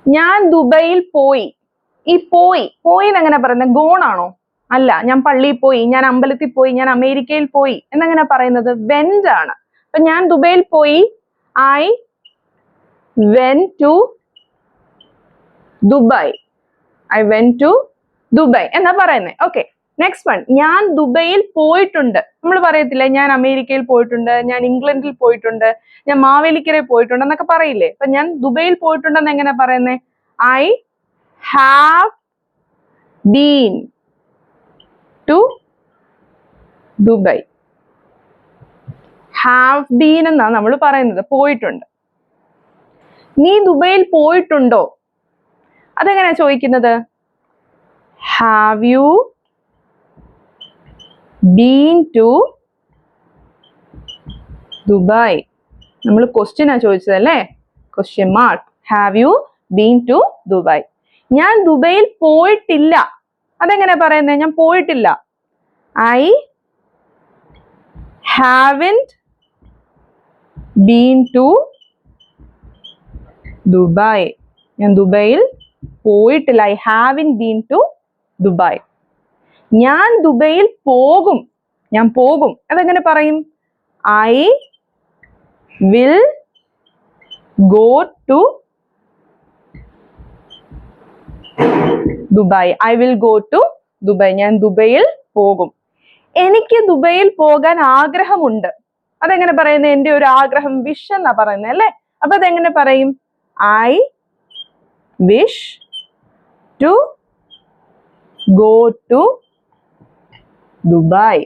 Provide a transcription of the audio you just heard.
ഞാൻ ദുബൈയിൽ പോയി. ഈ പോയി എന്നെങ്ങനെ പറയുന്നത്? ഗോൺ ആണോ? അല്ല. ഞാൻ പള്ളിയിൽ പോയി, ഞാൻ അമ്പലത്തിൽ പോയി, ഞാൻ അമേരിക്കയിൽ പോയി എന്നെങ്ങനെ പറയുന്നത്? വെന്റ് ആണ്. അപ്പൊ ഞാൻ ദുബൈയിൽ പോയി. I went to Dubai. I went to Dubai എന്നാ പറയുന്നത്. Okay, next one. ഞാൻ ദുബൈയിൽ പോയിട്ടുണ്ട്. നമ്മൾ പറയത്തില്ലേ, ഞാൻ അമേരിക്കയിൽ പോയിട്ടുണ്ട്, ഞാൻ ഇംഗ്ലണ്ടിൽ പോയിട്ടുണ്ട്, ഞാൻ മാവേലിക്കരയിൽ പോയിട്ടുണ്ട് എന്നൊക്കെ പറയില്ലേ? അപ്പൊ ഞാൻ ദുബൈയിൽ പോയിട്ടുണ്ടെന്ന് എങ്ങനെ പറയുന്നത്? I have been to Dubai. Have been എന്നാണ് നമ്മൾ പറയുന്നത്, പോയിട്ടുണ്ട്. നീ ദുബൈയിൽ പോയിട്ടുണ്ടോ? അതെങ്ങനെയാ ചോദിക്കുന്നത്? Have you been to Dubai. നമ്മൾ ക്വസ്റ്റ്യനാ ചോദിച്ചതല്ലേ, question mark. Have you been to Dubai. ഞാൻ ദുബൈയിൽ പോയിട്ടില്ല. അതെങ്ങനെ പറയുന്നത്? ഞാൻ പോയിട്ടില്ല. I haven't been to Dubai. ഞാൻ ദുബൈയിൽ പോയിട്ടില്ല. I haven't been to Dubai. ഞാൻ ദുബൈയിൽ പോകും. ഞാൻ പോകും. അതെങ്ങനെ പറയും? I will go to Dubai. I will go to Dubai. ഞാൻ ദുബൈയിൽ പോകും. എനിക്ക് ദുബൈയിൽ പോകാൻ ആഗ്രഹമുണ്ട്. അതെങ്ങനെ പറയുന്നത്? എൻ്റെ ഒരു ആഗ്രഹം, വിഷ് എന്നാ പറയുന്നത് അല്ലേ? അപ്പൊ അതെങ്ങനെ പറയും? I wish to go to Dubai.